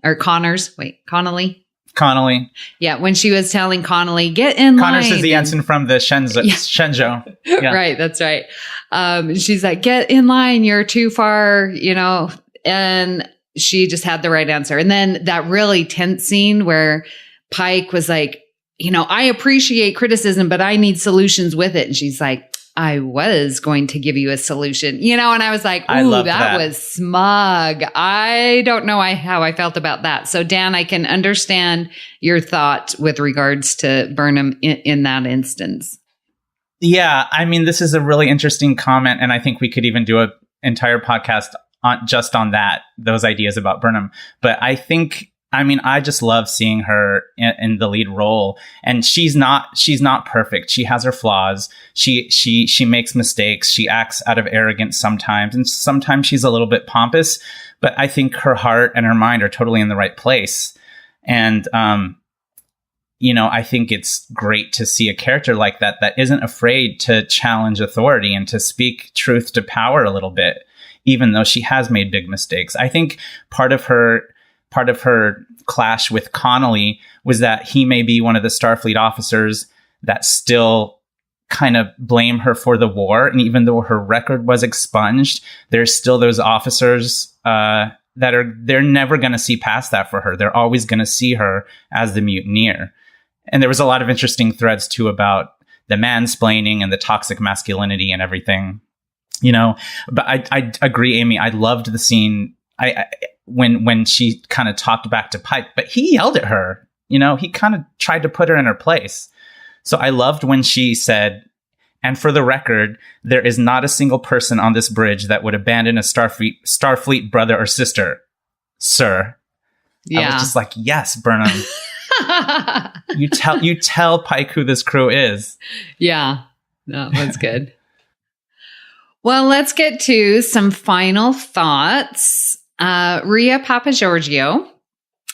Yeah, when she was telling Connolly, get in line. Connors is the ensign from the Shenzhou. Yeah. Right, that's right. She's like, get in line, you're too far, you know, and she just had the right answer. And then that really tense scene where Pike was like, you know, I appreciate criticism, but I need solutions with it. And she's like, I was going to give you a solution, you know, and I was like, ooh, that was smug. I don't know how I felt about that. So Dan, I can understand your thought with regards to Burnham in that instance. Yeah. I mean, this is a really interesting comment. And I think we could even do an entire podcast just on those ideas about Burnham. But I just love seeing her in the lead role, and she's not perfect. She has her flaws. She makes mistakes. She acts out of arrogance sometimes, and sometimes she's a little bit pompous, but I think her heart and her mind are totally in the right place. And, you know, I think it's great to see a character like that isn't afraid to challenge authority and to speak truth to power a little bit, even though she has made big mistakes. I think part of her clash with Connolly was that he may be one of the Starfleet officers that still kind of blame her for the war. And even though her record was expunged, there's still those officers they're never going to see past that for her. They're always going to see her as the mutineer. And there was a lot of interesting threads too about the mansplaining and the toxic masculinity and everything. But I agree, Amy. I loved the scene. When she kind of talked back to Pike, but he yelled at her. He kind of tried to put her in her place. So I loved when she said, "And for the record, there is not a single person on this bridge that would abandon a Starfleet brother or sister, sir." Yeah. I was just like, yes, Burnham. you tell Pike who this crew is. Yeah, that was good. Well, let's get to some final thoughts. Ria Papagiorgio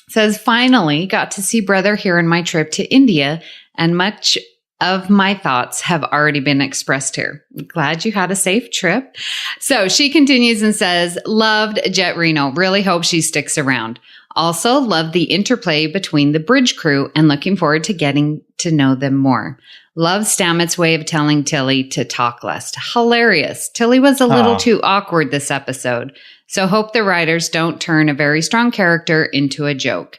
says, finally got to see brother here in my trip to India, and much of my thoughts have already been expressed here. Glad you had a safe trip. So she continues and says, loved Jet Reno. Really hope she sticks around. Also loved the interplay between the bridge crew and looking forward to getting to know them more. Love Stamets' way of telling Tilly to talk less. Hilarious. Tilly was a little too awkward this episode. So hope the writers don't turn a very strong character into a joke.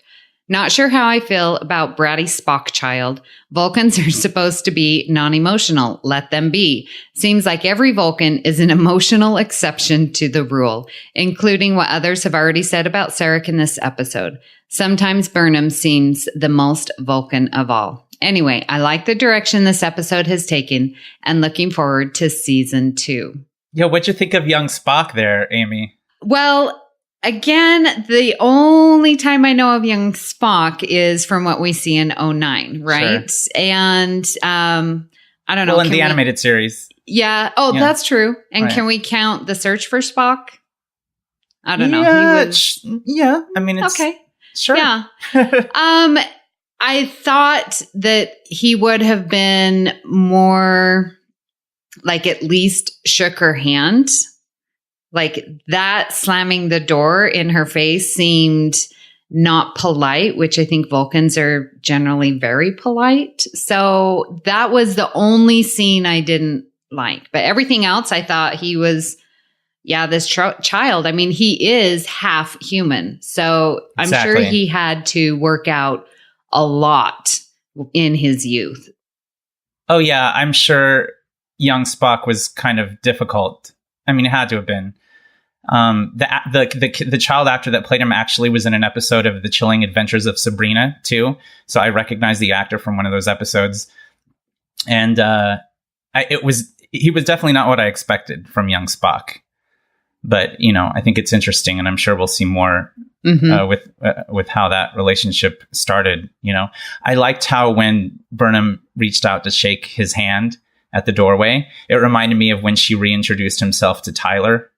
Not sure how I feel about bratty Spock child. Vulcans are supposed to be non-emotional. Let them be. Seems like every Vulcan is an emotional exception to the rule, including what others have already said about Sarek in this episode. Sometimes Burnham seems the most Vulcan of all. Anyway, I like the direction this episode has taken and looking forward to season 2. Yeah, what'd you think of young Spock there, Amy? Well, again, the only time I know of young Spock is from what we see in 09, right? Sure. And I don't know. Well, in the animated series. Yeah. Oh, yeah. That's true. And Can we count The Search for Spock? I don't know. Yeah. I mean, it's... Okay. Sure. Yeah. I thought that he would have been more, like, at least shook her hand. Like, that slamming the door in her face seemed not polite, which I think Vulcans are generally very polite. So that was the only scene I didn't like. But everything else, I thought he was, this child. I mean, he is half human. So I'm sure he had to work out a lot in his youth. Oh, yeah. I'm sure young Spock was kind of difficult. I mean, it had to have been. The child actor that played him actually was in an episode of The Chilling Adventures of Sabrina too. So I recognize the actor from one of those episodes. And he was definitely not what I expected from young Spock. But, I think it's interesting, and I'm sure we'll see more with how that relationship started. I liked how when Burnham reached out to shake his hand at the doorway, it reminded me of when she reintroduced himself to Tyler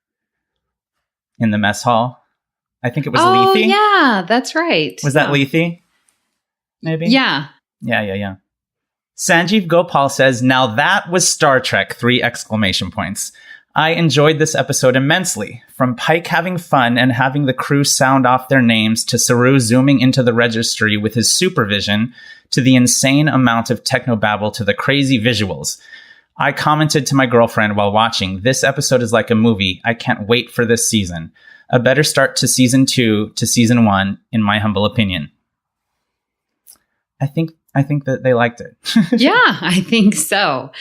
in the mess hall. I think it was Lethe. Oh, yeah, that's right. Was that Lethe? Maybe? Yeah. Yeah. Sanjeev Gopal says, now that was Star Trek, 3 exclamation points. I enjoyed this episode immensely. From Pike having fun and having the crew sound off their names to Saru zooming into the registry with his supervision to the insane amount of technobabble to the crazy visuals. I commented to my girlfriend while watching, this episode is like a movie. I can't wait for this season. A better start to season 2 to season 1, in my humble opinion. I think that they liked it. Yeah, I think so.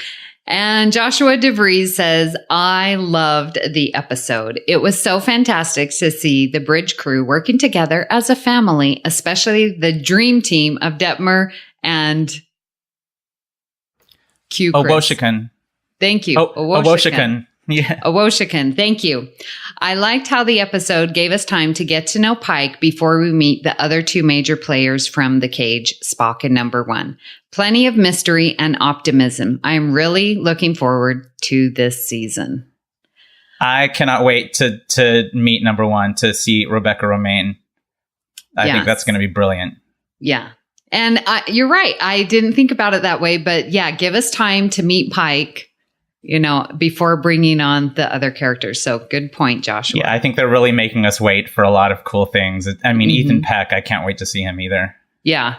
And Joshua DeVries says, I loved the episode. It was so fantastic to see the bridge crew working together as a family, especially the dream team of Detmer and Q. Owoshikan. Thank you. Owoshikan. Yeah. Owoshikan. Thank you. I liked how the episode gave us time to get to know Pike before we meet the other 2 major players from the cage, Spock and Number 1. Plenty of mystery and optimism. I'm really looking forward to this season. I cannot wait to meet Number 1, to see Rebecca Romaine. I think that's going to be brilliant. Yeah. And you're right. I didn't think about it that way, but yeah, give us time to meet Pike, before bringing on the other characters. So good point, Joshua. Yeah, I think they're really making us wait for a lot of cool things. I mean, Ethan Peck, I can't wait to see him either. Yeah.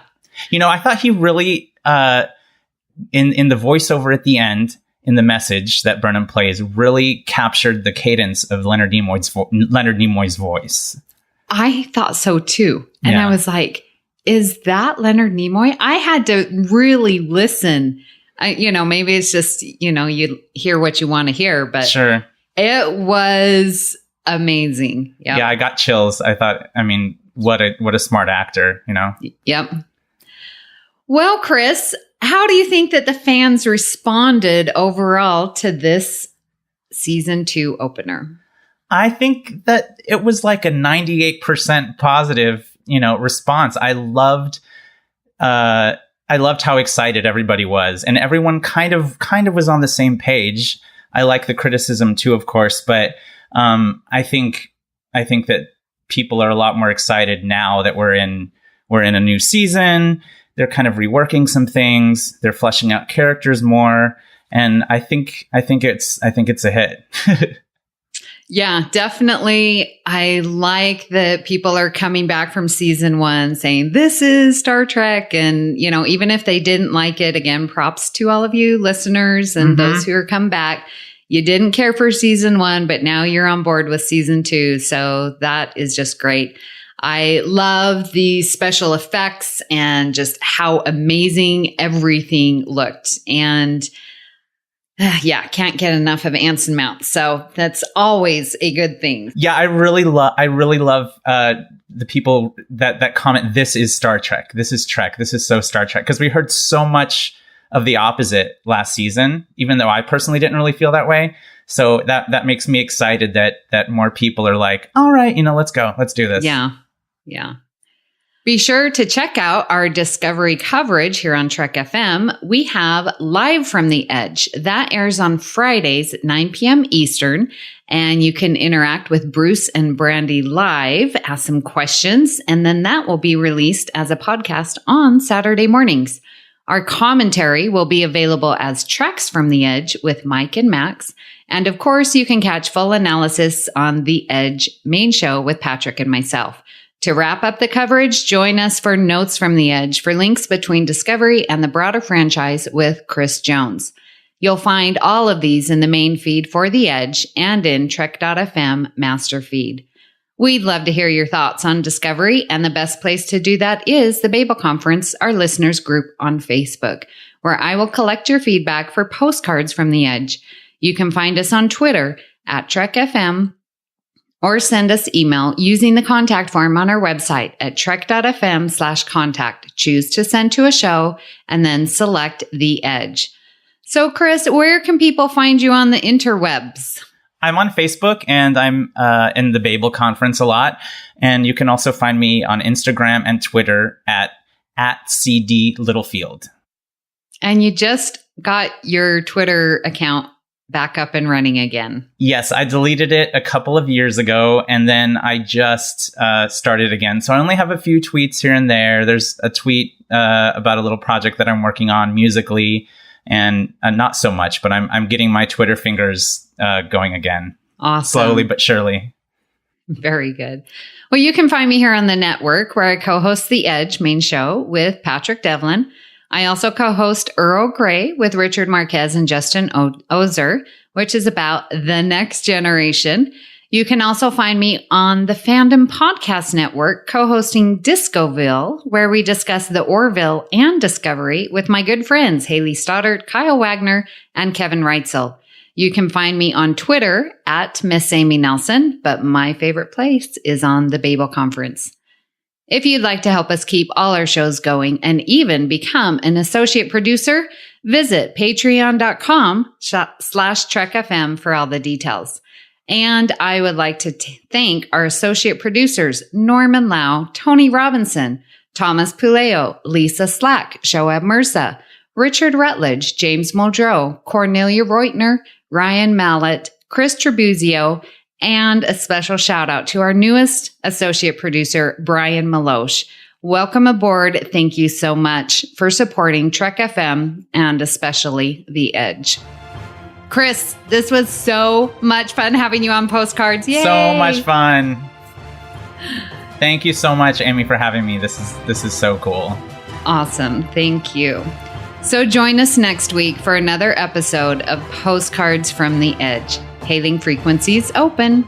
I thought he really, in the voiceover at the end, in the message that Burnham plays, really captured the cadence of Leonard Nimoy's voice. I thought so too. And I was like, is that Leonard Nimoy? I had to really listen. Maybe it's just, you hear what you want to hear, but sure. It was amazing. Yep. Yeah, I got chills. I thought, I mean, what a smart actor, you know? Yep. Well, Chris, how do you think that the fans responded overall to this season 2 opener? I think that it was like a 98% positive, response. I loved how excited everybody was, and everyone kind of was on the same page. I like the criticism too, of course, but I think that people are a lot more excited now that we're in a new season. They're kind of reworking some things. They're fleshing out characters more, and I think it's a hit. Yeah, definitely. I like that people are coming back from season 1 saying, this is Star Trek. And, even if they didn't like it, again, props to all of you listeners and those who are come back. You didn't care for season 1, but now you're on board with season 2. So that is just great. I love the special effects and just how amazing everything looked. And can't get enough of Anson Mount. So that's always a good thing. Yeah, I really love the people that comment, this is Star Trek. This is Trek. This is so Star Trek. Because we heard so much of the opposite last season, even though I personally didn't really feel that way. So that makes me excited that more people are like, all right, let's go. Let's do this. Yeah. Be sure to check out our Discovery coverage here on Trek FM. We have Live from the Edge. That airs on Fridays at 9 p.m. Eastern. And you can interact with Bruce and Brandy live, ask some questions, and then that will be released as a podcast on Saturday mornings. Our commentary will be available as Treks from the Edge with Mike and Max. And of course, you can catch full analysis on the Edge main show with Patrick and myself. To wrap up the coverage, join us for Notes from the Edge for links between Discovery and the broader franchise with Chris Jones. You'll find all of these in the main feed for The Edge and in Trek.fm master feed. We'd love to hear your thoughts on Discovery, and the best place to do that is the Babel Conference, our listeners group on Facebook, where I will collect your feedback for postcards from The Edge. You can find us on Twitter at TrekFM, or send us email using the contact form on our website at trek.fm/contact. Choose to send to a show and then select The Edge. So, Chris, where can people find you on the interwebs? I'm on Facebook, and I'm in the Babel Conference a lot. And you can also find me on Instagram and Twitter at CD Littlefield. And you just got your Twitter account back up and running again. Yes, I deleted it a couple of years ago, and then I just started again. So I only have a few tweets here and there. There's a tweet about a little project that I'm working on musically, and not so much, but I'm getting my Twitter fingers going again. Awesome. Slowly but surely. Very good. Well, you can find me here on the network where I co-host The Edge main show with Patrick Devlin. I also co-host Earl Grey with Richard Marquez and Justin Ozer, which is about the next generation. You can also find me on the Fandom Podcast Network, co-hosting Discoville, where we discuss the Orville and Discovery with my good friends Haley Stoddard, Kyle Wagner, and Kevin Reitzel. You can find me on Twitter at Miss Amy Nelson, but my favorite place is on the Babel Conference. If you'd like to help us keep all our shows going and even become an associate producer, visit patreon.com/TrekFM for all the details. And I would like to thank our associate producers, Norman Lau, Tony Robinson, Thomas Puleo, Lisa Slack, Shoaib Mirza, Richard Rutledge, James Muldrow, Cornelia Reutner, Ryan Mallett, Chris Trabuzio, and a special shout out to our newest associate producer, Brian Maloche. Welcome aboard. Thank you so much for supporting Trek FM and especially The Edge. Chris, this was so much fun having you on Postcards. Yay! So much fun. Thank you so much, Amy, for having me. This is so cool. Awesome. Thank you. So join us next week for another episode of Postcards from the Edge. Hailing frequencies open.